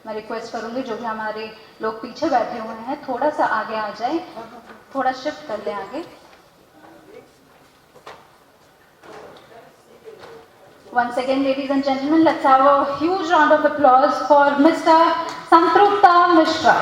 मैं रिक्वेस्ट करूंगी जो भी हमारे लोग पीछे बैठे हुए हैं थोड़ा सा आगे आ जाए, थोड़ा शिफ्ट कर लें आगे. Once again, ladies and gentlemen, let's have a huge round of applause for Mr. Santrupt Misra.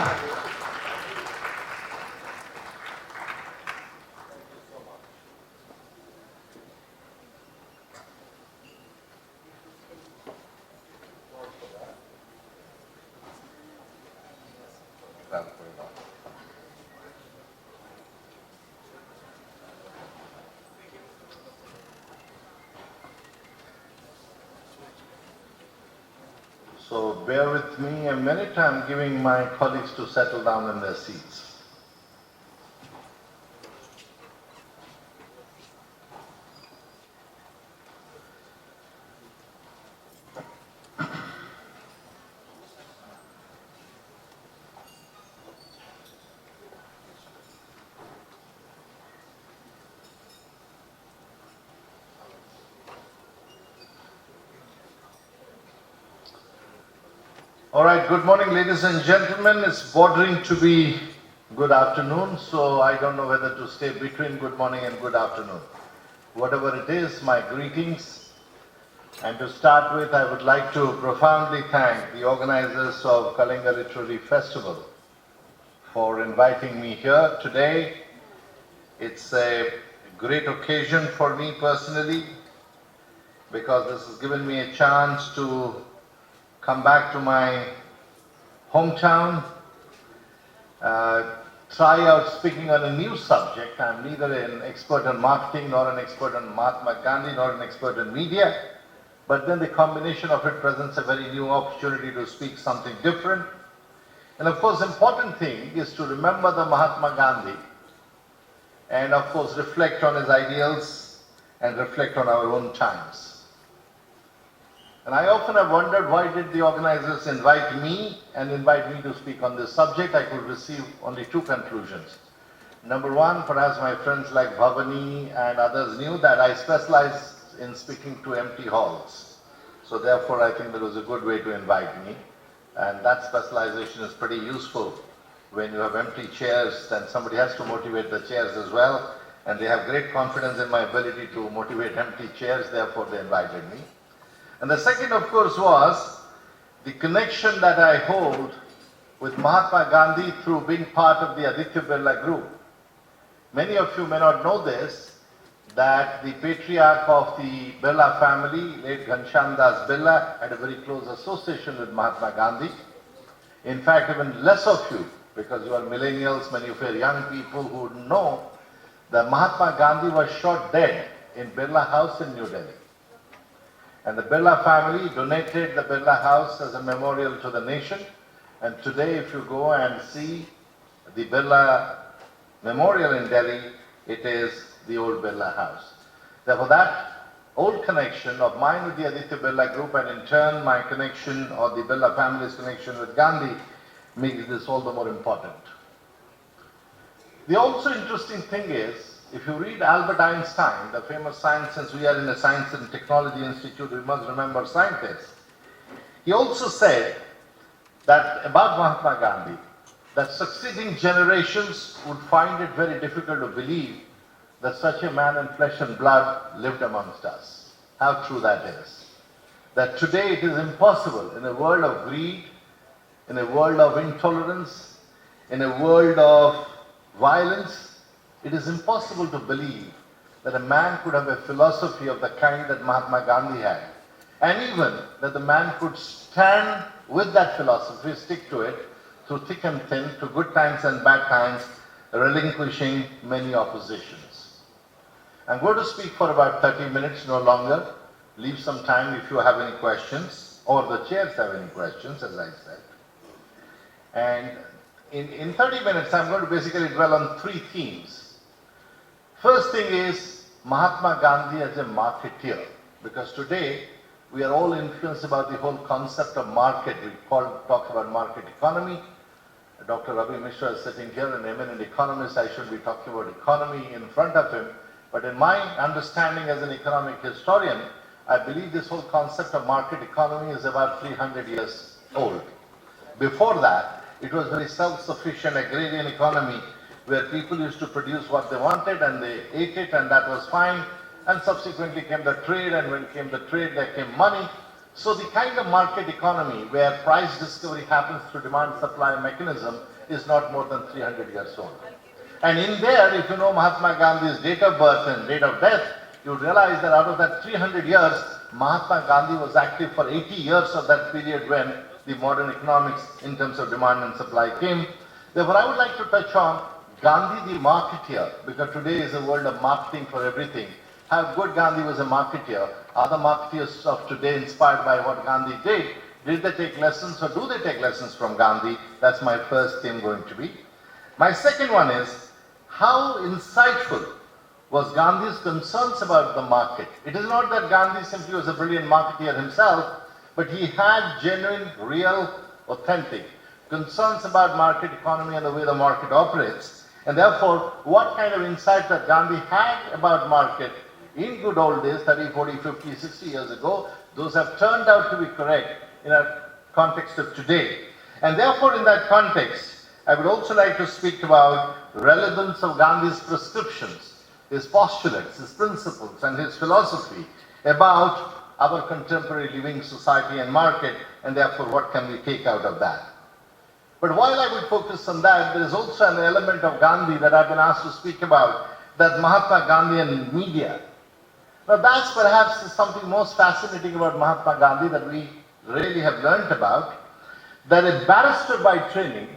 So bear with me a minute, I'm giving my colleagues to settle down in their seats. All right, good morning, ladies and gentlemen. It's bordering to be good afternoon, so I don't know whether to stay between good morning and good afternoon. Whatever it is, my greetings. And to start with, I would like to profoundly thank the organizers of Kalinga Literary Festival for inviting me here today. It's a great occasion for me personally because this has given me a chance to come back to my hometown, try out speaking on a new subject. I'm neither an expert on marketing, nor an expert on Mahatma Gandhi, nor an expert in media, but then the combination of it presents a very new opportunity to speak something different. And of course, important thing is to remember the Mahatma Gandhi and of course reflect on his ideals and reflect on our own times. And I often have wondered why did the organizers invite me to speak on this subject. I could receive only two conclusions. Number one, perhaps my friends like Bhavani and others knew that I specialize in speaking to empty halls. So therefore I think that was a good way to invite me. And that specialization is pretty useful. When you have empty chairs, then somebody has to motivate the chairs as well. And they have great confidence in my ability to motivate empty chairs, therefore they invited me. And the second, of course, was the connection that I hold with Mahatma Gandhi through being part of the Aditya Birla group. Many of you may not know this, that the patriarch of the Birla family, late Ghanshyam Das Birla, had a very close association with Mahatma Gandhi. In fact, even less of you, because you are millennials, many of you are young people who know that Mahatma Gandhi was shot dead in Birla House in New Delhi. And the Birla family donated the Birla house as a memorial to the nation. And today, if you go and see the Birla memorial in Delhi, it is the old Birla house. Therefore, that old connection of mine with the Aditya Birla group and in turn my connection or the Birla family's connection with Gandhi makes this all the more important. The also interesting thing is, if you read Albert Einstein, the famous science, since we are in a science and technology institute, we must remember scientists. He also said that about Mahatma Gandhi, that succeeding generations would find it very difficult to believe that such a man in flesh and blood lived amongst us. How true that is. That today it is impossible in a world of greed, in a world of intolerance, in a world of violence, it is impossible to believe that a man could have a philosophy of the kind that Mahatma Gandhi had. And even that the man could stand with that philosophy, stick to it, through thick and thin, to good times and bad times, relinquishing many oppositions. I'm going to speak for about 30 minutes, no longer. Leave some time if you have any questions, or the chairs have any questions, as I said. And in 30 minutes, I'm going to basically dwell on three themes. First thing is Mahatma Gandhi as a marketeer, because today we are all influenced about the whole concept of market. We talk about market economy. Dr. Ravi Mishra is sitting here, an eminent economist. I should be talking about economy in front of him. But in my understanding as an economic historian, I believe this whole concept of market economy is about 300 years old. Before that, it was very self-sufficient agrarian economy where people used to produce what they wanted and they ate it and that was fine. And subsequently came the trade, and when came the trade, there came money. So the kind of market economy where price discovery happens through demand-supply mechanism is not more than 300 years old. And in there, if you know Mahatma Gandhi's date of birth and date of death, you realize that out of that 300 years, Mahatma Gandhi was active for 80 years of that period when the modern economics in terms of demand and supply came. Therefore, I would like to touch on Gandhi the marketeer, because today is a world of marketing for everything. How good Gandhi was a marketeer. Are the marketeers of today inspired by what Gandhi did? Did they take lessons or do they take lessons from Gandhi? That's my first theme going to be. My second one is, how insightful was Gandhi's concerns about the market? It is not that Gandhi simply was a brilliant marketeer himself, but he had genuine, real, authentic concerns about market economy and the way the market operates. And therefore, what kind of insight that Gandhi had about market in good old days, 30, 40, 50, 60 years ago, those have turned out to be correct in a context of today. And therefore, in that context, I would also like to speak about relevance of Gandhi's prescriptions, his postulates, his principles, and his philosophy about our contemporary living society and market, and therefore what can we take out of that. But while I will focus on that, there is also an element of Gandhi that I've been asked to speak about, that Mahatma Gandhian media. Now that's perhaps something most fascinating about Mahatma Gandhi that we really have learnt about, that a barrister by training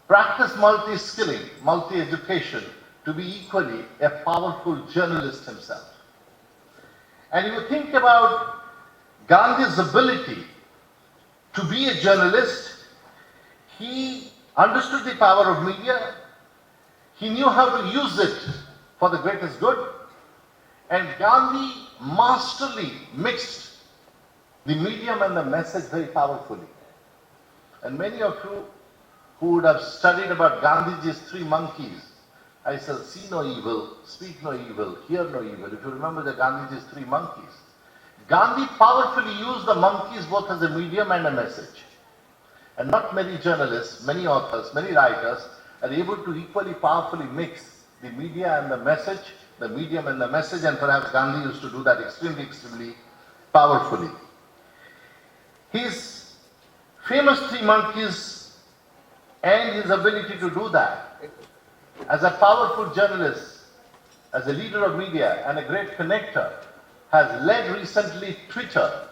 practiced multi-skilling, multi-education to be equally a powerful journalist himself. And if you think about Gandhi's ability to be a journalist, he understood the power of media, he knew how to use it for the greatest good, and Gandhi masterly mixed the medium and the message very powerfully. And many of you who would have studied about Gandhiji's three monkeys, I shall see no evil, speak no evil, hear no evil. If you remember the Gandhiji's three monkeys, Gandhi powerfully used the monkeys both as a medium and a message. And not many journalists, many authors, many writers are able to equally powerfully mix the media and the message, the medium and the message, and perhaps Gandhi used to do that extremely, extremely powerfully. His famous three monkeys and his ability to do that as a powerful journalist, as a leader of media and a great connector, has led recently Twitter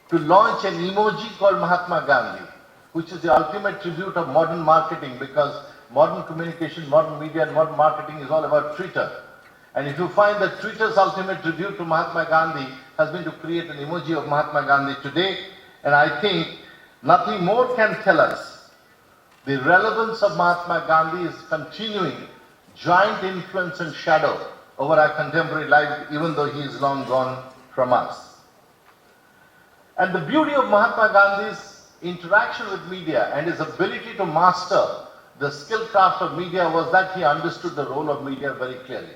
to launch an emoji called Mahatma Gandhi, which is the ultimate tribute of modern marketing, because modern communication, modern media and modern marketing is all about Twitter. And if you find that Twitter's ultimate tribute to Mahatma Gandhi has been to create an emoji of Mahatma Gandhi today, and I think nothing more can tell us the relevance of Mahatma Gandhi is continuing giant influence and shadow over our contemporary life, even though he is long gone from us. And the beauty of Mahatma Gandhi's interaction with media and his ability to master the skill craft of media was that he understood the role of media very clearly.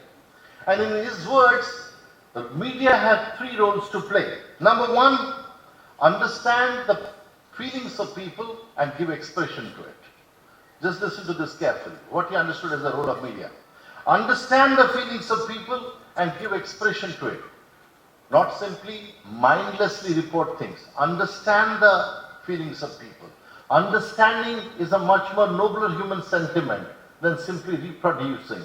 And in his words, the media had three roles to play. Number one, understand the feelings of people and give expression to it. Just listen to this carefully, what he understood as the role of media. Understand the feelings of people and give expression to it. Not simply mindlessly report things. Understand the feelings of people. Understanding is a much more nobler human sentiment than simply reproducing.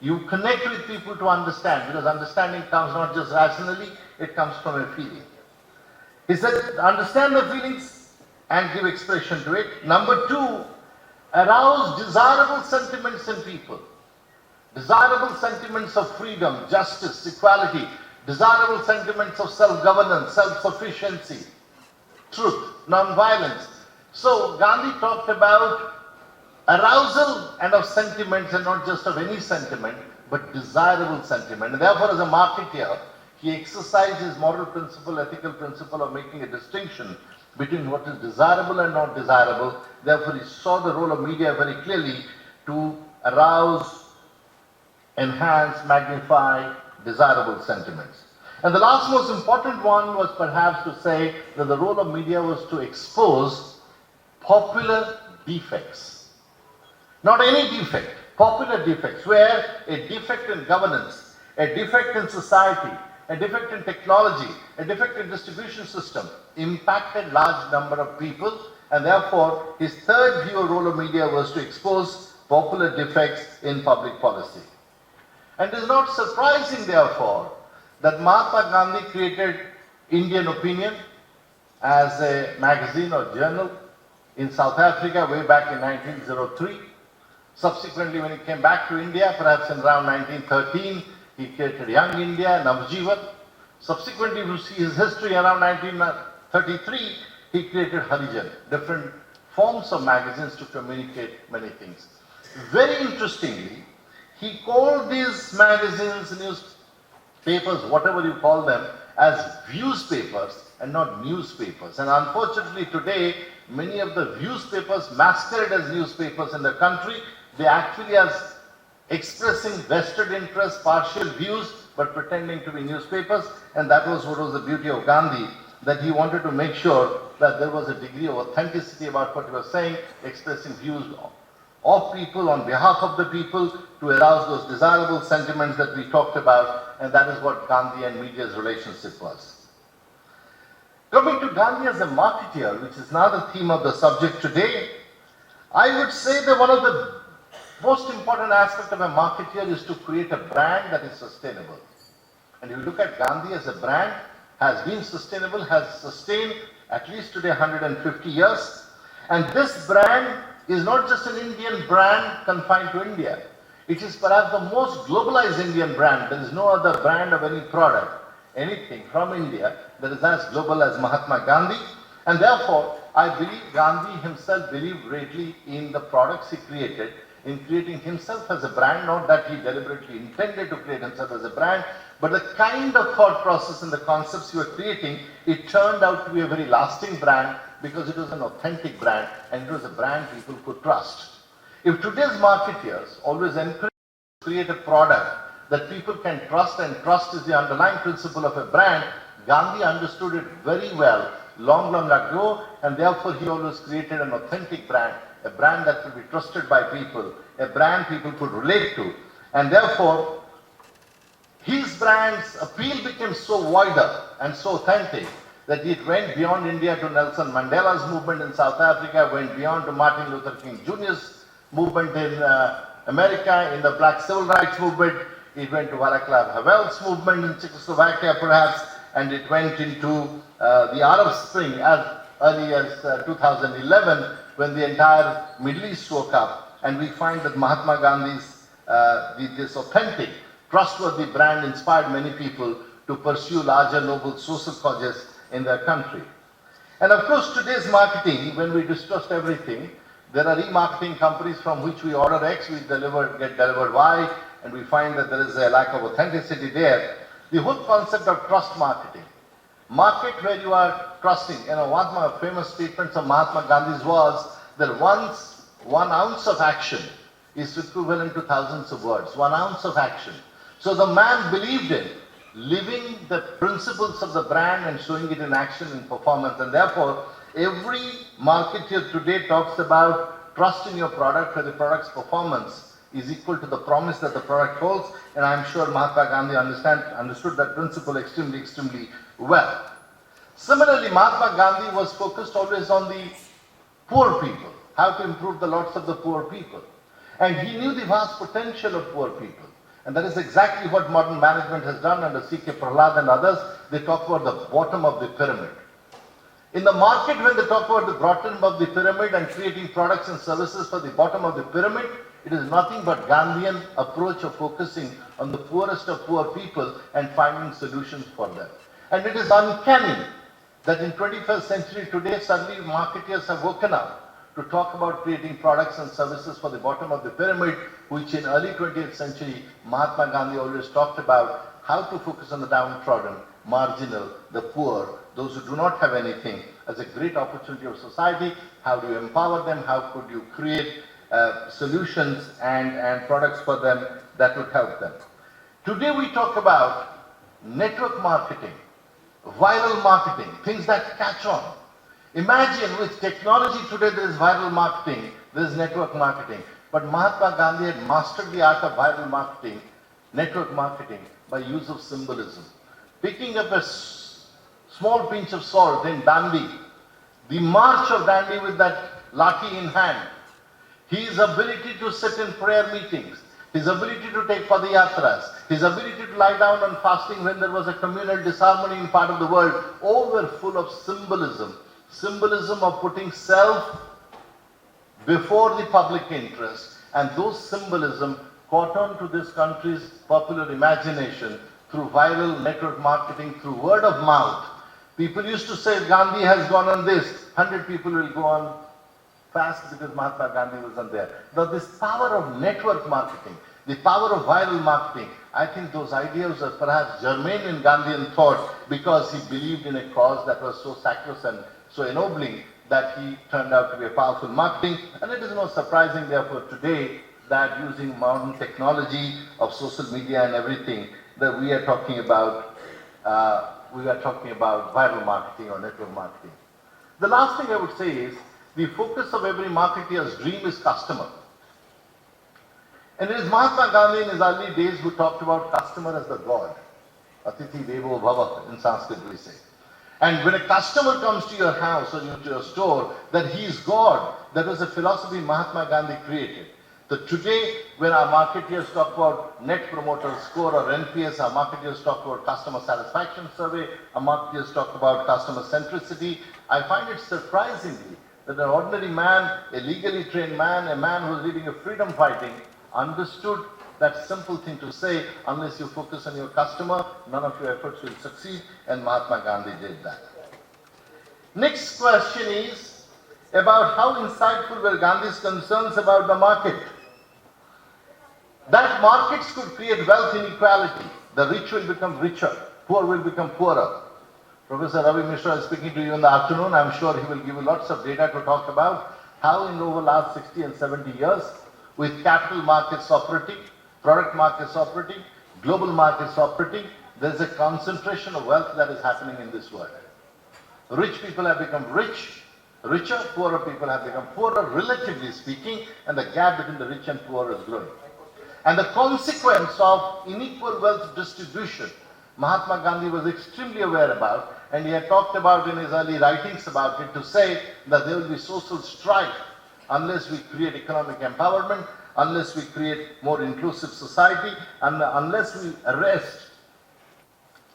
You connect with people to understand, because understanding comes not just rationally, it comes from a feeling. He said, understand the feelings and give expression to it. Number two, arouse desirable sentiments in people. Desirable sentiments of freedom, justice, equality, desirable sentiments of self-governance, self-sufficiency, truth, non-violence. So Gandhi talked about arousal and of sentiments, and not just of any sentiment, but desirable sentiment. And therefore, as a marketeer, he exercised his moral principle, ethical principle of making a distinction between what is desirable and not desirable. Therefore, he saw the role of media very clearly to arouse, enhance, magnify desirable sentiments. And the last most important one was perhaps to say that the role of media was to expose popular defects. Not any defect, popular defects, where a defect in governance, a defect in society, a defect in technology, a defect in distribution system impacted large number of people, and therefore his third view or role of media was to expose popular defects in public policy. And it is not surprising, therefore, that Mahatma Gandhi created Indian Opinion as a magazine or journal in South Africa way back in 1903. Subsequently, when he came back to India, perhaps in around 1913, he created Young India, Navjivan. Subsequently, you see his history around 1933, he created Harijan, different forms of magazines to communicate many things. Very interestingly, he called these magazines, newspapers, whatever you call them, as viewspapers and not newspapers. And unfortunately today, many of the viewspapers masquerade as newspapers in the country. They actually are expressing vested interest, partial views, but pretending to be newspapers. And that was what was the beauty of Gandhi, that he wanted to make sure that there was a degree of authenticity about what he was saying, expressing views of people on behalf of the people to arouse those desirable sentiments that we talked about, and that is what Gandhi and media's relationship was. Coming to Gandhi as a marketeer, which is now the theme of the subject today, I would say that one of the most important aspects of a marketeer is to create a brand that is sustainable. And if you look at Gandhi as a brand, has been sustainable, has sustained at least today 150 years. And this brand is not just an Indian brand confined to India. It is perhaps the most globalized Indian brand. There is no other brand of any product, anything from India that is as global as Mahatma Gandhi. And therefore, I believe Gandhi himself believed greatly in the products he created, in creating himself as a brand, not that he deliberately intended to create himself as a brand, but the kind of thought process and the concepts he was creating, it turned out to be a very lasting brand because it was an authentic brand and it was a brand people could trust. If today's marketeers always encourage to create a product that people can trust, and trust is the underlying principle of a brand, Gandhi understood it very well long ago, and therefore he always created an authentic brand, a brand that could be trusted by people, a brand people could relate to, and therefore his brand's appeal became so wider and so authentic that it went beyond India to Nelson Mandela's movement in South Africa, went beyond to Martin Luther King Jr.'s movement in America, in the Black Civil Rights movement. It went to Václav Havel's movement in Czechoslovakia perhaps, and it went into the Arab Spring as early as 2011 when the entire Middle East woke up, and we find that Mahatma Gandhi's this authentic, trustworthy brand inspired many people to pursue larger noble social causes in their country. And of course today's marketing, when we distrust everything, there are remarketing companies from which we order X, we get delivered Y, and we find that there is a lack of authenticity there. The whole concept of trust marketing. Market where you are trusting. You know, one of my famous statements of Mahatma Gandhi's was that once 1 ounce of action is equivalent to thousands of words. 1 ounce of action. So the man believed in living the principles of the brand and showing it in action and performance, and therefore every marketer today talks about trust in your product where the product's performance is equal to the promise that the product holds, and I'm sure Mahatma Gandhi understood that principle extremely well. Similarly, Mahatma Gandhi was focused always on the poor people, how to improve the lots of the poor people, and he knew the vast potential of poor people. And that is exactly what modern management has done under C.K. Prahlad and others. They talk about the bottom of the pyramid. In the market, when they talk about the bottom of the pyramid and creating products and services for the bottom of the pyramid, it is nothing but Gandhian approach of focusing on the poorest of poor people and finding solutions for them. And it is uncanny that in 21st century today, suddenly marketeers have woken up to talk about creating products and services for the bottom of the pyramid, which in early 20th century, Mahatma Gandhi always talked about how to focus on the downtrodden, marginal, the poor, those who do not have anything, as a great opportunity of society. How do you empower them? How could you create solutions and products for them that would help them? Today we talk about network marketing, viral marketing, things that catch on. Imagine with technology today there is viral marketing, there is network marketing. But Mahatma Gandhi had mastered the art of viral marketing, network marketing by use of symbolism. Picking up a small pinch of salt in Dandi, the march of Dandi with that lathi in hand, his ability to sit in prayer meetings, his ability to take padayatras, his ability to lie down on fasting when there was a communal disharmony in part of the world, all were full of symbolism. Symbolism of putting self before the public interest, and those symbolism caught on to this country's popular imagination through viral network marketing, through word of mouth. People used to say Gandhi has gone on this, 100 people will go on fast because Mahatma Gandhi wasn't there. Now this power of network marketing, the power of viral marketing, I think those ideas are perhaps germane in Gandhian thought because he believed in a cause that was so sacrosanct, so ennobling, that he turned out to be a powerful marketing. And it is not surprising therefore today that using modern technology of social media and everything, that we are talking about viral marketing or network marketing. The last thing I would say is, the focus of every marketeer's dream is customer. And it is Mahatma Gandhi in his early days who talked about customer as the God. Atithi Devo Bhava in Sanskrit we say. And when a customer comes to your house or to your store, that he is God. That was a philosophy Mahatma Gandhi created. So today, when our marketeers talk about net promoter score or NPS, our marketeers talk about customer satisfaction survey, our marketeers talk about customer centricity, I find it surprisingly that an ordinary man, a legally trained man, a man who is leading a freedom fighting, understood that simple thing to say, unless you focus on your customer, none of your efforts will succeed, and Mahatma Gandhi did that. Next question is about how insightful were Gandhi's concerns about the market. That markets could create wealth inequality. The rich will become richer, poor will become poorer. Professor Ravi Misra is speaking to you in the afternoon. I'm sure he will give you lots of data to talk about how in over the last 60 and 70 years, with capital markets operating, product markets operating, global markets operating, there's a concentration of wealth that is happening in this world. Rich people have become richer, poorer people have become poorer, relatively speaking, and the gap between the rich and poor is growing. And the consequence of unequal wealth distribution, Mahatma Gandhi was extremely aware about, and he had talked about in his early writings about it, to say that there will be social strife unless we create economic empowerment, unless we create more inclusive society, and unless we arrest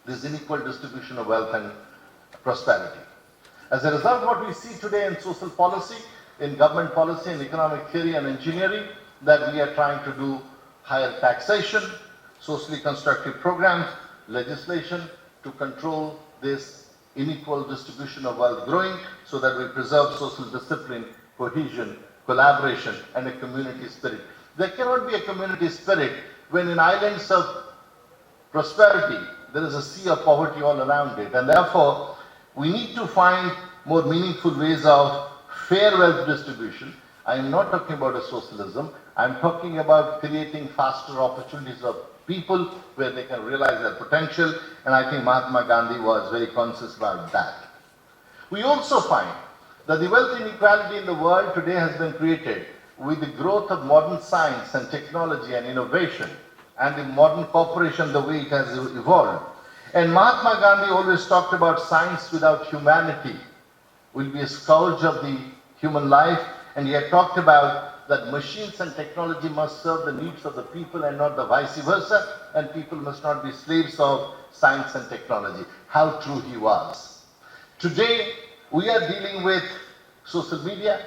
this unequal distribution of wealth and prosperity. As a result, what we see today in social policy, in government policy, in economic theory and engineering, that we are trying to do higher taxation, socially constructive programs, legislation to control this unequal distribution of wealth growing so that we preserve social discipline, cohesion, collaboration, and a community spirit. There cannot be a community spirit when in islands of prosperity there is a sea of poverty all around it. And therefore, we need to find more meaningful ways of fair wealth distribution. I am not talking about a socialism. I am talking about creating faster opportunities of people where they can realize their potential. And I think Mahatma Gandhi was very conscious about that. We also find that the wealth inequality in the world today has been created with the growth of modern science and technology and innovation and the modern cooperation, the way it has evolved. And Mahatma Gandhi always talked about science without humanity will be a scourge of the human life, and he had talked about that machines and technology must serve the needs of the people and not the vice versa, and people must not be slaves of science and technology. How true he was. Today, we are dealing with social media.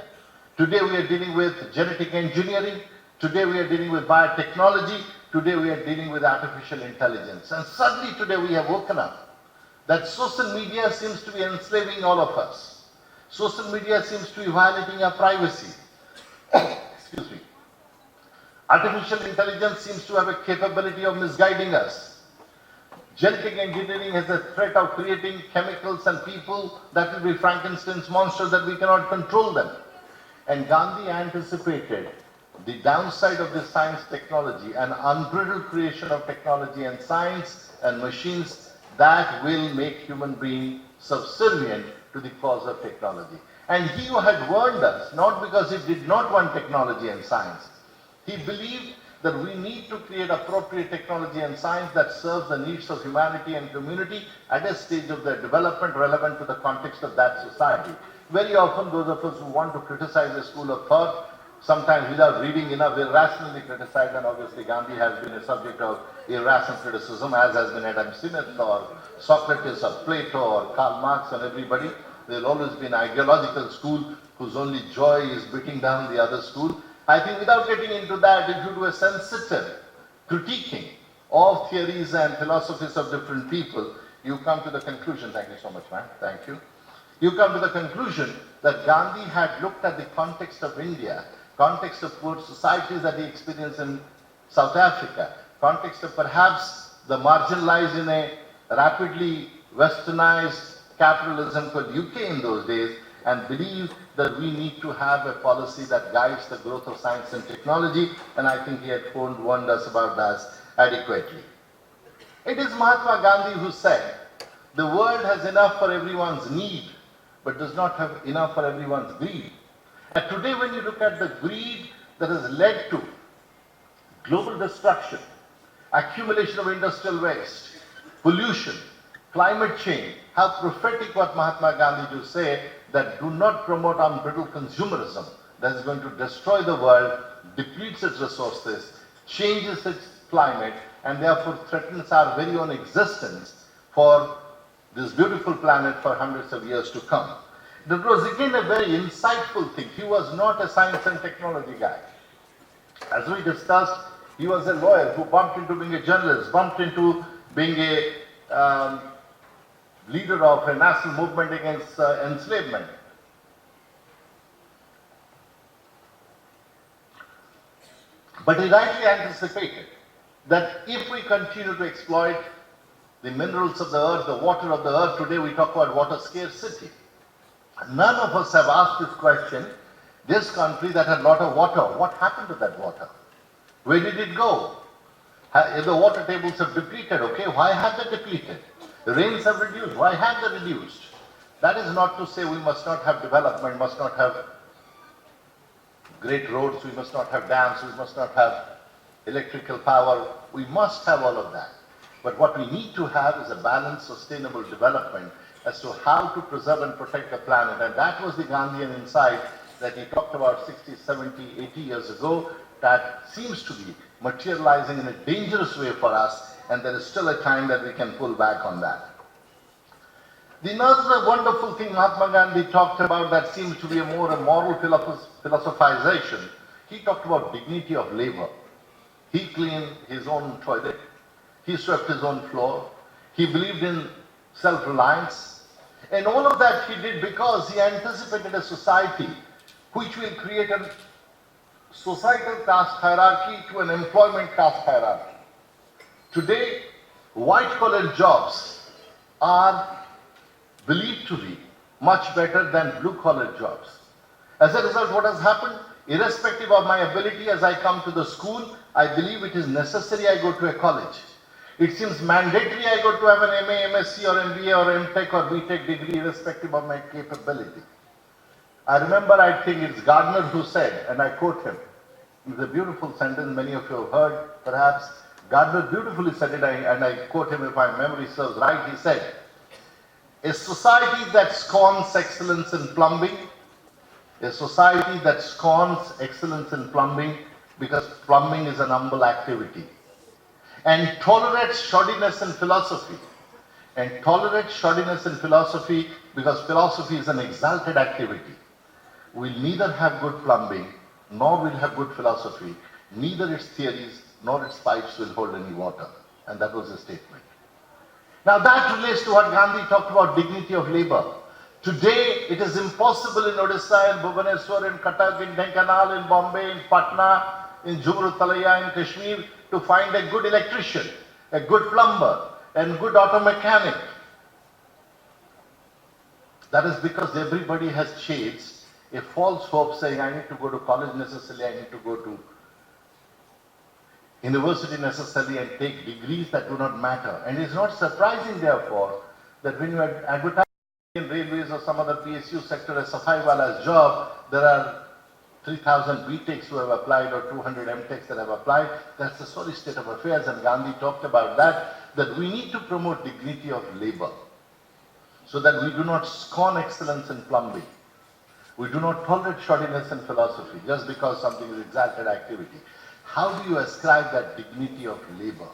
Today, we are dealing with genetic engineering. Today, we are dealing with biotechnology. Today, we are dealing with artificial intelligence. And suddenly, today, we have woken up that social media seems to be enslaving all of us. Social media seems to be violating our privacy. Excuse me. Artificial intelligence seems to have a capability of misguiding us. Genetic engineering has a threat of creating chemicals and people that will be Frankenstein's monsters that we cannot control them. And Gandhi anticipated the downside of this science technology and unbridled creation of technology and science and machines that will make human being subservient to the cause of technology. And he who had warned us, not because he did not want technology and science, he believed that we need to create appropriate technology and science that serves the needs of humanity and community at a stage of their development relevant to the context of that society. Very often those of us who want to criticize a school of thought, sometimes without reading enough, irrationally criticize, and obviously Gandhi has been a subject of irrational criticism, as has been Adam Smith or Socrates or Plato or Karl Marx and everybody. There will always be an ideological school whose only joy is beating down the other school. I think without getting into that, if you do a sensitive critiquing of theories and philosophies of different people, you come to the conclusion, thank you so much, ma'am, thank you. You come to the conclusion that Gandhi had looked at the context of India, context of poor societies that he experienced in South Africa, context of perhaps the marginalized in a rapidly westernized capitalism called UK in those days, and believe that we need to have a policy that guides the growth of science and technology, and I think he had warned us about that adequately. It is Mahatma Gandhi who said, the world has enough for everyone's need, but does not have enough for everyone's greed. And today when you look at the greed that has led to global destruction, accumulation of industrial waste, pollution, climate change, how prophetic what Mahatma Gandhi do say that do not promote unbridled consumerism that is going to destroy the world, depletes its resources, changes its climate, and therefore threatens our very own existence for this beautiful planet for hundreds of years to come. That was again a very insightful thing. He was not a science and technology guy. As we discussed, he was a lawyer who bumped into being a journalist, bumped into being a leader of a national movement against enslavement. But he rightly anticipated that if we continue to exploit the minerals of the earth, the water of the earth, today we talk about water scarcity. None of us have asked this question. This country that had a lot of water, what happened to that water? Where did it go? If the water tables have depleted, okay, why have they depleted? The rains have reduced, why have they reduced? That is not to say we must not have development, must not have great roads, we must not have dams, we must not have electrical power. We must have all of that. But what we need to have is a balanced, sustainable development as to how to preserve and protect the planet. And that was the Gandhian insight that he talked about 60, 70, 80 years ago that seems to be materializing in a dangerous way for us, and there is still a time that we can pull back on that. The another wonderful thing Mahatma Gandhi talked about that seems to be a more moral philosophization, he talked about dignity of labor. He cleaned his own toilet, he swept his own floor, he believed in self-reliance, and all of that he did because he anticipated a society which will create a societal caste hierarchy to an employment caste hierarchy. Today, white-collar jobs are believed to be much better than blue-collar jobs. As a result, what has happened? Irrespective of my ability as I come to the school, I believe it is necessary I go to a college. It seems mandatory I go to have an MA, MSc or MBA or MTech or BTech degree irrespective of my capability. I remember, I think it's Gardner who said, and I quote him, it's a beautiful sentence many of you have heard, perhaps. Gardner beautifully said it, and I quote him if my memory serves right. He said, a society that scorns excellence in plumbing, a society that scorns excellence in plumbing because plumbing is an humble activity, and tolerates shoddiness in philosophy, because philosophy is an exalted activity, will neither have good plumbing nor will have good philosophy, neither its theories nor its pipes will hold any water. And that was his statement. Now that relates to what Gandhi talked about, dignity of labor. Today it is impossible in Odisha, in Bhubaneswar, in Cuttack, in Dhenkanal, in Bombay, in Patna, in Jubru Talaya, in Kashmir to find a good electrician, a good plumber, and good auto mechanic. That is because everybody has chased a false hope saying, I need to go to college necessarily, I need to go to university necessarily and take degrees that do not matter. And it's not surprising, therefore, that when you advertise in railways or some other PSU sector as Safai Wala's job, there are 3,000 BTechs who have applied or 200 MTechs that have applied. That's the sorry state of affairs, and Gandhi talked about that we need to promote dignity of labor so that we do not scorn excellence in plumbing. We do not tolerate shoddiness in philosophy just because something is exalted activity. How do you ascribe that dignity of labor?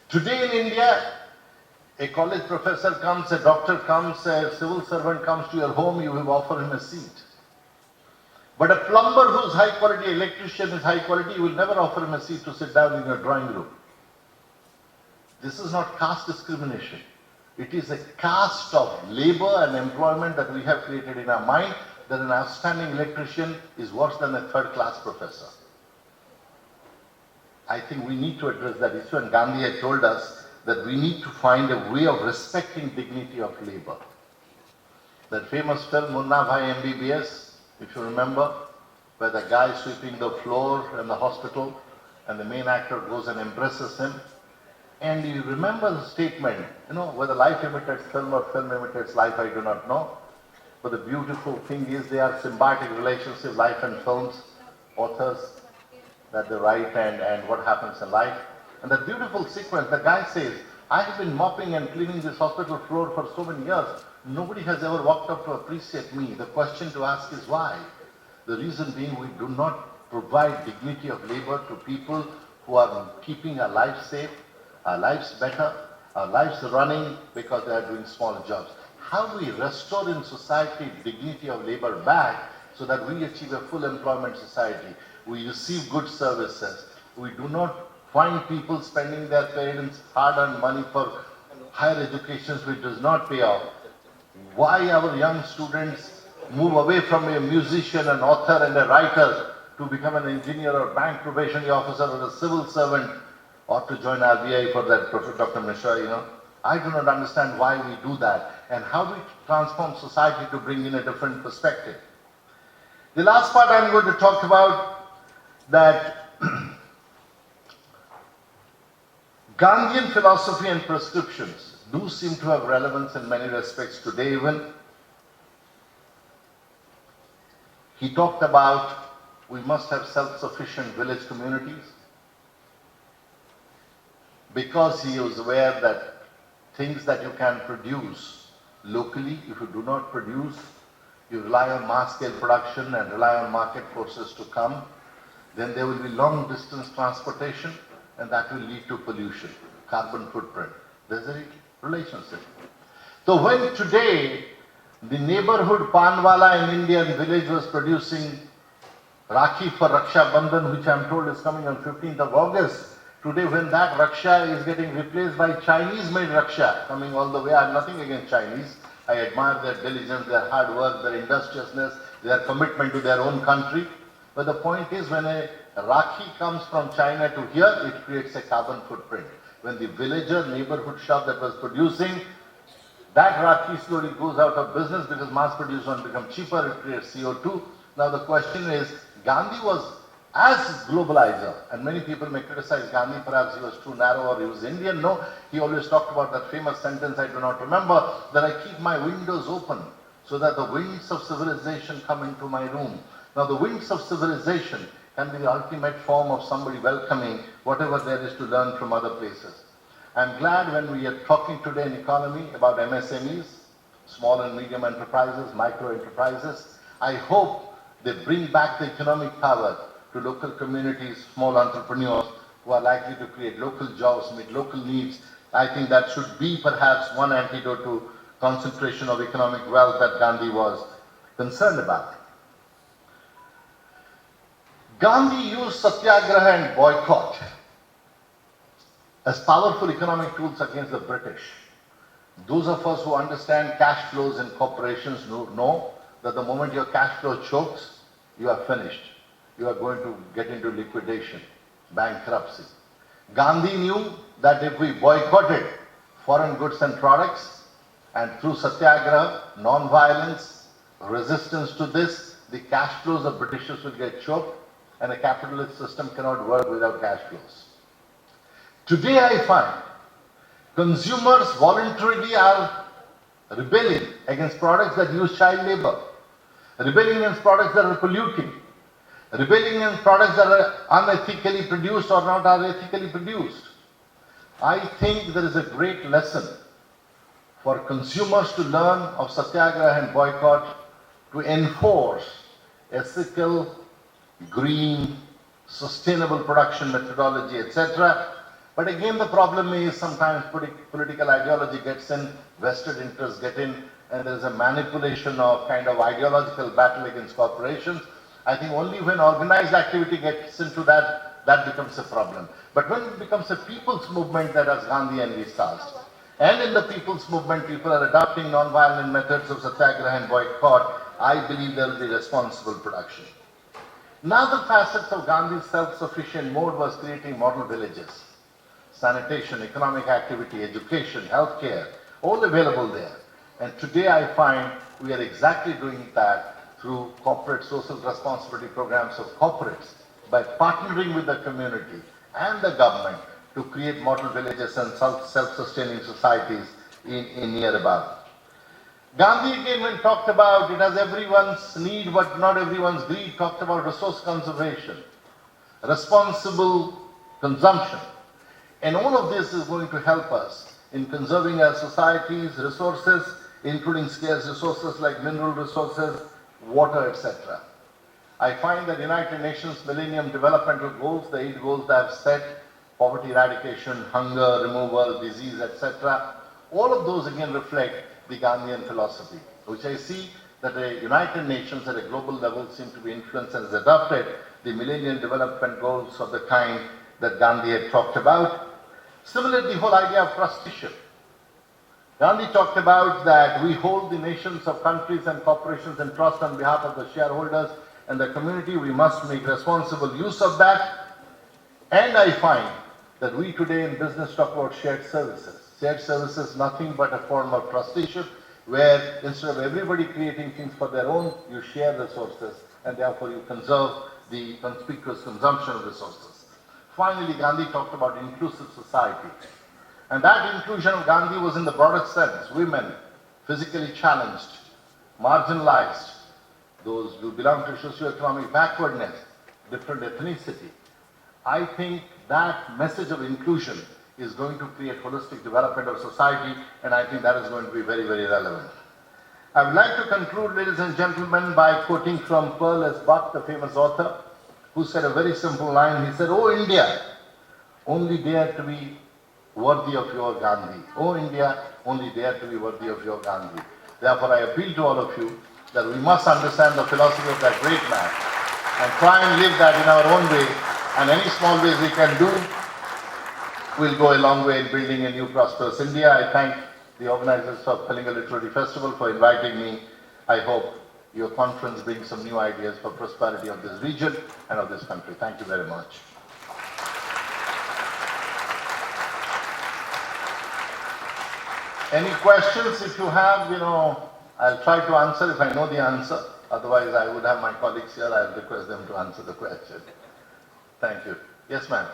Today in India, a college professor comes, a doctor comes, a civil servant comes to your home, you will offer him a seat. But a plumber who's high quality, electrician is high quality, you will never offer him a seat to sit down in your drawing room. This is not caste discrimination. It is a caste of labor and employment that we have created in our mind, that an outstanding electrician is worse than a third-class professor. I think we need to address that issue, and Gandhi had told us that we need to find a way of respecting dignity of labor. That famous film, Munna Bhai MBBS, if you remember, where the guy is sweeping the floor in the hospital and the main actor goes and embraces him. And you remember the statement, whether life imitates film or film imitates life, I do not know. But the beautiful thing is they are symbiotic relationship, life and films, authors that they write and what happens in life. And that beautiful sequence, the guy says, I have been mopping and cleaning this hospital floor for so many years. Nobody has ever walked up to appreciate me. The question to ask is why? The reason being we do not provide dignity of labor to people who are keeping our lives safe, our lives better, our lives running because they are doing small jobs. How do we restore in society dignity of labor back so that we achieve a full employment society? We receive good services. We do not find people spending their parents' hard-earned money for higher education which does not pay off. Why our young students move away from a musician, an author and a writer to become an engineer or bank probationary officer or a civil servant or to join RBI for that Professor Dr. Misra, I do not understand why we do that and how we transform society to bring in a different perspective. The last part I'm going to talk about that Gandhian philosophy and prescriptions do seem to have relevance in many respects today even. He talked about we must have self-sufficient village communities because he was aware that things that you can produce locally, if you do not produce, you rely on mass-scale production and rely on market forces to come, then there will be long-distance transportation and that will lead to pollution, carbon footprint. There's a relationship. So when today the neighborhood Panwala in Indian village was producing Rakhi for Raksha Bandhan, which I'm told is coming on 15th of August, today when that Raksha is getting replaced by Chinese-made Raksha, coming all the way, I have nothing against Chinese. I admire their diligence, their hard work, their industriousness, their commitment to their own country. But the point is when a Rakhi comes from China to here, it creates a carbon footprint. When the villager neighborhood shop that was producing, that Rakhi slowly goes out of business because mass produced one becomes cheaper, it creates CO2. Now the question is, Gandhi was as globalizer, and many people may criticize Gandhi, perhaps he was too narrow or he was Indian. No, he always talked about that famous sentence, I do not remember, that I keep my windows open so that the winds of civilization come into my room. Now the winds of civilization can be the ultimate form of somebody welcoming whatever there is to learn from other places. I'm glad when we are talking today in economy about MSMEs, small and medium enterprises, micro enterprises. I hope they bring back the economic power to local communities, small entrepreneurs who are likely to create local jobs, meet local needs. I think that should be perhaps one antidote to concentration of economic wealth that Gandhi was concerned about. Gandhi used satyagraha and boycott as powerful economic tools against the British. Those of us who understand cash flows in corporations know that the moment your cash flow chokes, you are finished. You are going to get into liquidation, bankruptcy. Gandhi knew that if we boycotted foreign goods and products and through satyagraha, non-violence, resistance to this, the cash flows of Britishers will get choked and a capitalist system cannot work without cash flows. Today I find consumers voluntarily are rebelling against products that use child labor, rebelling against products that are polluting, rebelling against products that are unethically produced or not are ethically produced. I think there is a great lesson for consumers to learn of satyagraha and boycott to enforce ethical, green, sustainable production methodology, etc. But again, the problem is sometimes political ideology gets in, vested interests get in, and there is a manipulation of kind of ideological battle against corporations. I think only when organized activity gets into that, that becomes a problem. But when it becomes a people's movement that as Gandhian envisaged, and in the people's movement people are adopting non-violent methods of satyagraha and boycott, I believe there will be responsible production. Another facet of Gandhi's self-sufficient mode was creating model villages. Sanitation, economic activity, education, healthcare, all available there. And today I find we are exactly doing that through corporate social responsibility programs of corporates by partnering with the community and the government to create model villages and self-sustaining societies in near about. Gandhi again, when talked about it as everyone's need but not everyone's greed, talked about resource conservation, responsible consumption. And all of this is going to help us in conserving our society's resources, including scarce resources like mineral resources, water, etc. I find that United Nations Millennium Developmental Goals, the 8 goals that have set, poverty eradication, hunger removal, disease, etc., all of those again reflect the Gandhian philosophy, which I see that the United Nations at a global level seem to be influenced and has adopted the Millennium Development Goals of the kind that Gandhi had talked about. Similarly, the whole idea of trusteeship. Gandhi talked about that we hold the nations of countries and corporations in trust on behalf of the shareholders and the community. We must make responsible use of that. And I find that we today in business talk about shared services. Shared services, nothing but a form of trusteeship, where instead of everybody creating things for their own, you share resources and therefore you conserve the conspicuous consumption of resources. Finally, Gandhi talked about inclusive society. And that inclusion of Gandhi was in the broadest sense: women, physically challenged, marginalized, those who belong to socio-economic backwardness, different ethnicity. I think that message of inclusion is going to create holistic development of society, and I think that is going to be very, very relevant. I would like to conclude, ladies and gentlemen, by quoting from Pearl S. Buck, the famous author, who said a very simple line. He said, "Oh India, only dare to be worthy of your Gandhi. Oh India, only dare to be worthy of your Gandhi." Therefore, I appeal to all of you that we must understand the philosophy of that great man and try and live that in our own way, and any small ways we can do will go a long way in building a new prosperous India. I thank the organizers of Kalinga Literary Festival for inviting me. I hope your conference brings some new ideas for prosperity of this region and of this country. Thank you very much. Any questions? If you have, I'll try to answer if I know the answer. Otherwise, I would have my colleagues here. I'll request them to answer the question. Thank you. Yes, ma'am.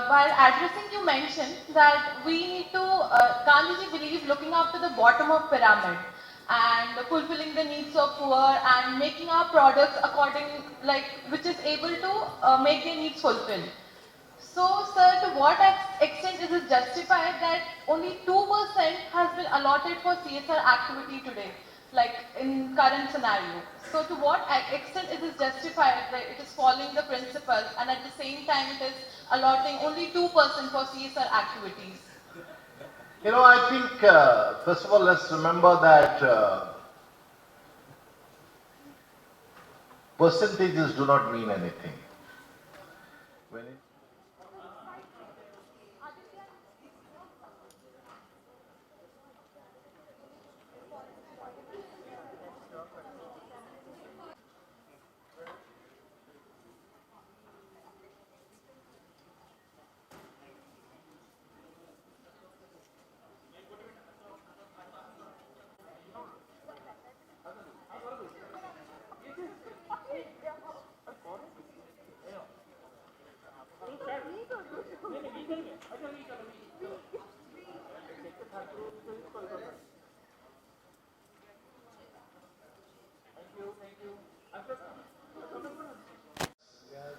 While addressing, you mentioned that we need to, Gandhiji believes looking after the bottom of pyramid and fulfilling the needs of poor and making our products which is able to make their needs fulfilled. So, sir, to what extent is it justified that only 2% has been allotted for CSR activity today, like in current scenario? So, to what extent is it justified that it is following the principle and at the same time it is allotting only 2% for CSR activities? I think, first of all, let's remember that percentages do not mean anything.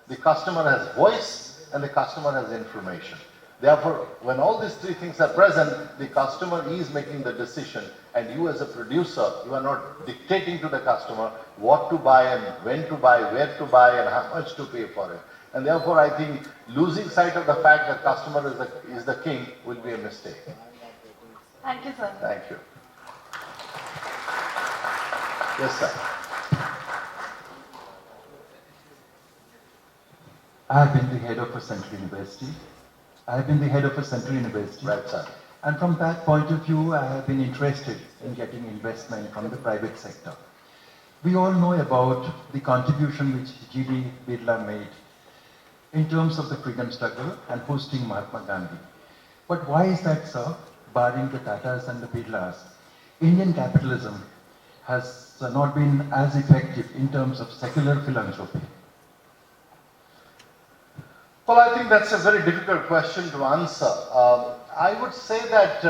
The customer has voice and the customer has information. Therefore, when all these three things are present, the customer is making the decision, and you as a producer, you are not dictating to the customer what to buy and when to buy, where to buy and how much to pay for it. And therefore, I think losing sight of the fact that customer is the king will be a mistake. Thank you, sir. Thank you. Yes, sir. I have been the head of a central university. I have been the head of a central university. Right, sir. And from that point of view, I have been interested in getting investment from the private sector. We all know about the contribution which G.D. Birla made in terms of the freedom struggle and hosting Mahatma Gandhi. But why is that, sir? Barring the Tatas and the Birlas, Indian capitalism has not been as effective in terms of secular philanthropy. Well, I think that's a very difficult question to answer. I would say that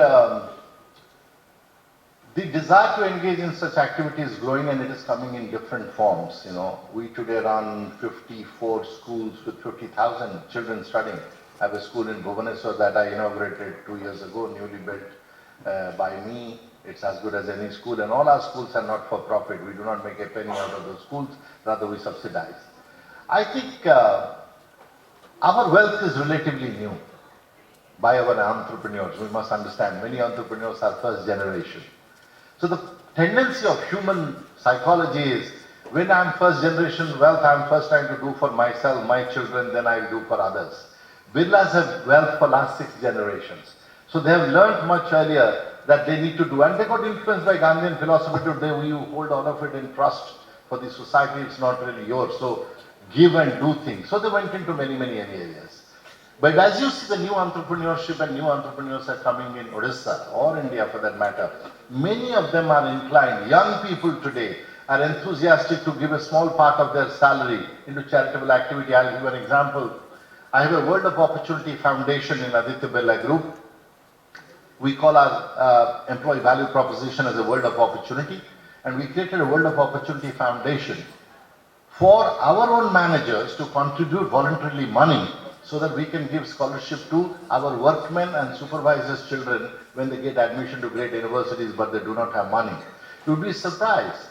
the desire to engage in such activity is growing, and it is coming in different forms. You know, we today run 54 schools with 50,000 children studying. I have a school in Bhubaneswar that I inaugurated 2 years ago, newly built by me. It's as good as any school, and all our schools are not for profit. We do not make a penny out of those schools, rather we subsidize. I think our wealth is relatively new by our entrepreneurs. We must understand many entrepreneurs are first generation. So the tendency of human psychology is, when I'm first generation wealth, I'm first trying to do for myself, my children, then I'll do for others. Birlas have wealth for last 6 generations. So they have learned much earlier that they need to do, and they got influenced by Gandhian philosophy today. You hold all of it in trust for the society, it's not really yours. So give and do things. So they went into many areas. But as you see the new entrepreneurship and new entrepreneurs are coming in Odisha or India for that matter, many of them are inclined, young people today are enthusiastic to give a small part of their salary into charitable activity. I'll give an example. I have a World of Opportunity Foundation in Aditya Birla Group. We call our employee value proposition as a World of Opportunity, and we created a World of Opportunity Foundation for our own managers to contribute voluntarily money so that we can give scholarship to our workmen and supervisors' children when they get admission to great universities but they do not have money. You would be surprised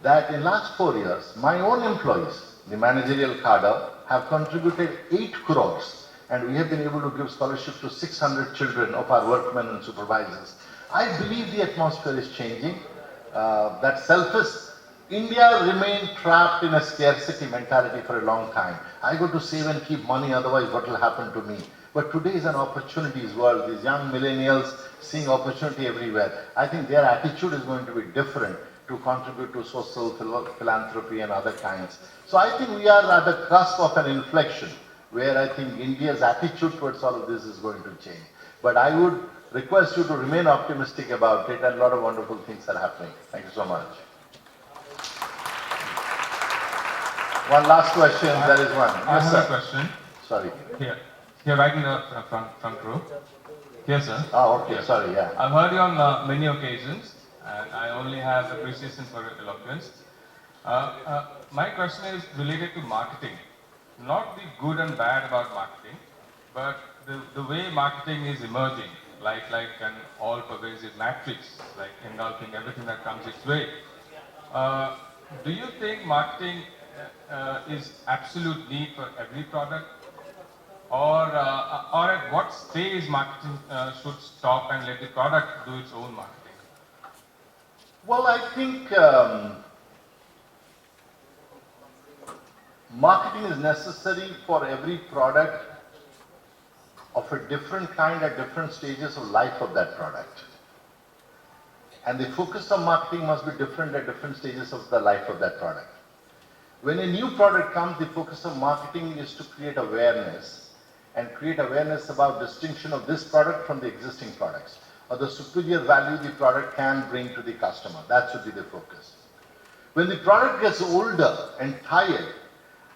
that in last 4 years, my own employees, the managerial cadre, have contributed 8 crores, and we have been able to give scholarship to 600 children of our workmen and supervisors. I believe the atmosphere is changing. That selfish India remained trapped in a scarcity mentality for a long time. I got to save and keep money, otherwise what will happen to me? But today is an opportunities world. These young millennials seeing opportunity everywhere. I think their attitude is going to be different to contribute to social philanthropy and other kinds. So I think we are at the cusp of an inflection where I think India's attitude towards all of this is going to change. But I would request you to remain optimistic about it, and a lot of wonderful things are happening. Thank you so much. One last question, there is one. I Yes, have sir. a question. Sorry. Here right in the front row. Here, sir. Oh, okay, sorry, yeah. I've heard you on many occasions, and I only have appreciation for your eloquence. My question is related to marketing. Not the good and bad about marketing, but the way marketing is emerging, like an all-pervasive matrix, like engulfing everything that comes its way. Do you think marketing is absolute need for every product, or at what stage marketing should stop and let the product do its own marketing? Well, I think marketing is necessary for every product of a different kind at different stages of life of that product. And the focus of marketing must be different at different stages of the life of that product. When a new product comes, the focus of marketing is to create awareness and create awareness about distinction of this product from the existing products, or the superior value the product can bring to the customer. That should be the focus. When the product gets older and tired,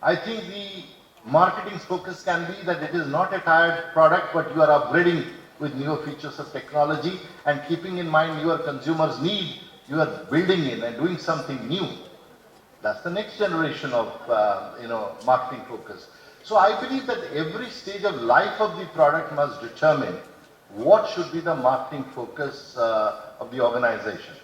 I think the marketing's focus can be that it is not a tired product, but you are upgrading with newer features of technology and keeping in mind your consumers' need, you are building in and doing something new. That's the next generation of marketing focus. So I believe that every stage of life of the product must determine what should be the marketing focus of the organization.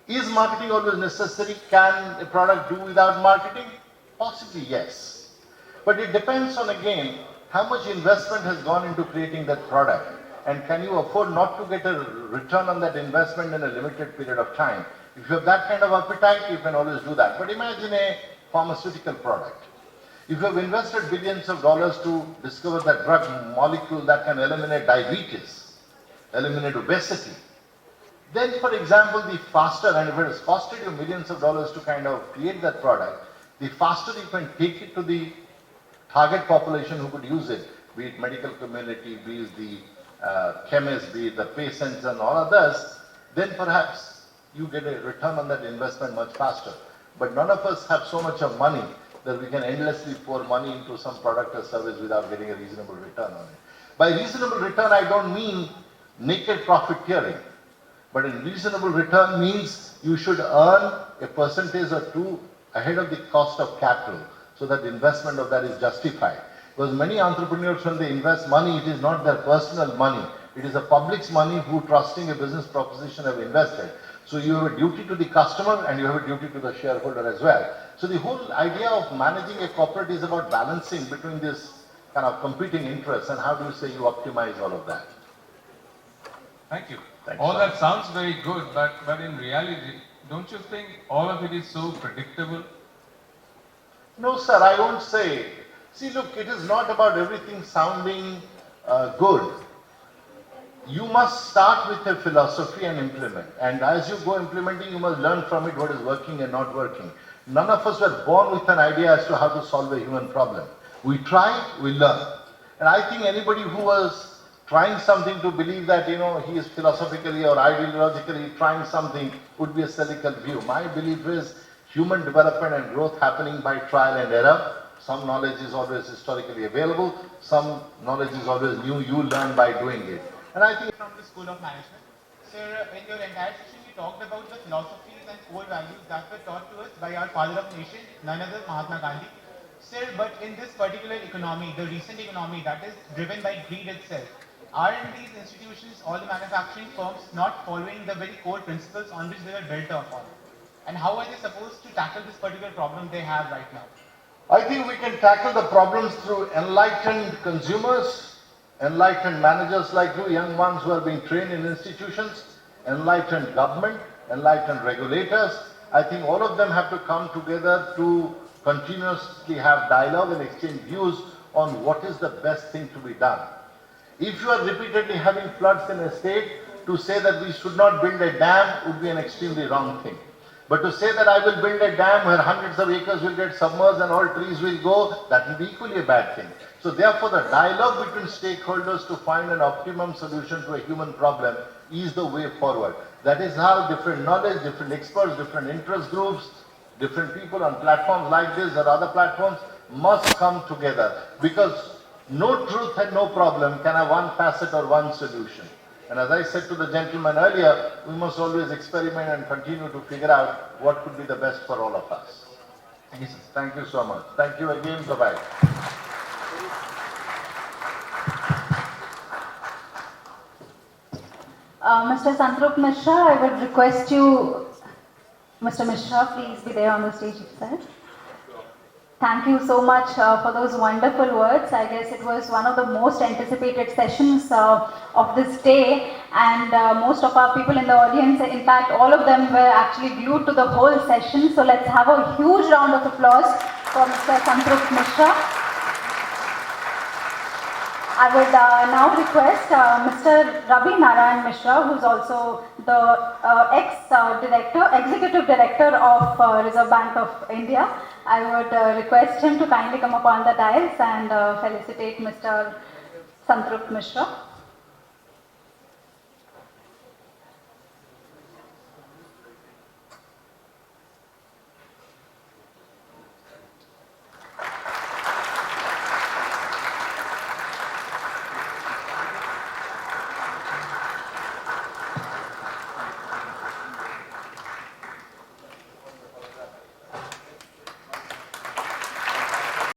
Is marketing always necessary? Can a product do without marketing? Possibly yes. But it depends on, again, how much investment has gone into creating that product, and can you afford not to get a return on that investment in a limited period of time. If you have that kind of appetite, you can always do that. But imagine a pharmaceutical product. If you have invested billions of dollars to discover that drug molecule that can eliminate diabetes, eliminate obesity, then, for example, the faster, and if it has costed you millions of dollars to kind of create that product, the faster you can take it to the target population who could use it, be it medical community, be it the chemists, be it the patients and all others, then perhaps you get a return on that investment much faster. But none of us have so much of money that we can endlessly pour money into some product or service without getting a reasonable return on it. By reasonable return, I don't mean naked profiteering. But in reasonable return means you should earn a percentage or two ahead of the cost of capital, so that the investment of that is justified. Because many entrepreneurs, when they invest money, it is not their personal money. It is the public's money who, trusting a business proposition, have invested. So you have a duty to the customer and you have a duty to the shareholder as well. So the whole idea of managing a corporate is about balancing between this kind of competing interests, and how do you say you optimize all of that? Thank you. Thanks, All sir. that sounds very good, but in reality, don't you think all of it is so predictable? No, sir, I won't say. See, look, it is not about everything sounding good. You must start with a philosophy and implement. And as you go implementing, you must learn from it what is working and not working. None of us were born with an idea as to how to solve a human problem. We try, we learn. And I think anybody who was trying something to believe that, he is philosophically or ideologically trying something would be a cynical view. My belief is human development and growth happening by trial and error. Some knowledge is always historically available. Some knowledge is always new. You learn by doing it. And I think from the School of Management. Sir, in your entire session, you talked about the philosophies and core values that were taught to us by our father of nation, none other Mahatma Gandhi. Sir, but in this particular economy, the recent economy that is driven by greed itself, are in these institutions, all the manufacturing firms, not following the very core principles on which they were built upon? And how are they supposed to tackle this particular problem they have right now? I think we can tackle the problems through enlightened consumers, enlightened managers like you, young ones who are being trained in institutions, enlightened government, enlightened regulators. I think all of them have to come together to continuously have dialogue and exchange views on what is the best thing to be done. If you are repeatedly having floods in a state, to say that we should not build a dam would be an extremely wrong thing. But to say that I will build a dam where hundreds of acres will get submerged and all trees will go, that will be equally a bad thing. So therefore the dialogue between stakeholders to find an optimum solution to a human problem is the way forward. That is how different knowledge, different experts, different interest groups, different people on platforms like this or other platforms must come together. Because no truth and no problem can have one facet or one solution. And as I said to the gentleman earlier, we must always experiment and continue to figure out what could be the best for all of us. Thank you, sir. Thank you so much. Thank you again. Bye-bye. Mr. Santrupt Misra, I would request you, Mr. Misra, please be there on the stage itself. Thank you so much for those wonderful words. I guess it was one of the most anticipated sessions of this day, and most of our people in the audience, in fact all of them were actually glued to the whole session. So let's have a huge round of applause for Mr. Santrupt Misra. I would now request Mr. Ravi Narayan Misra, who is also the Executive Director of Reserve Bank of India. I would request him to kindly come upon the dais and felicitate Mr. Santrupt Misra.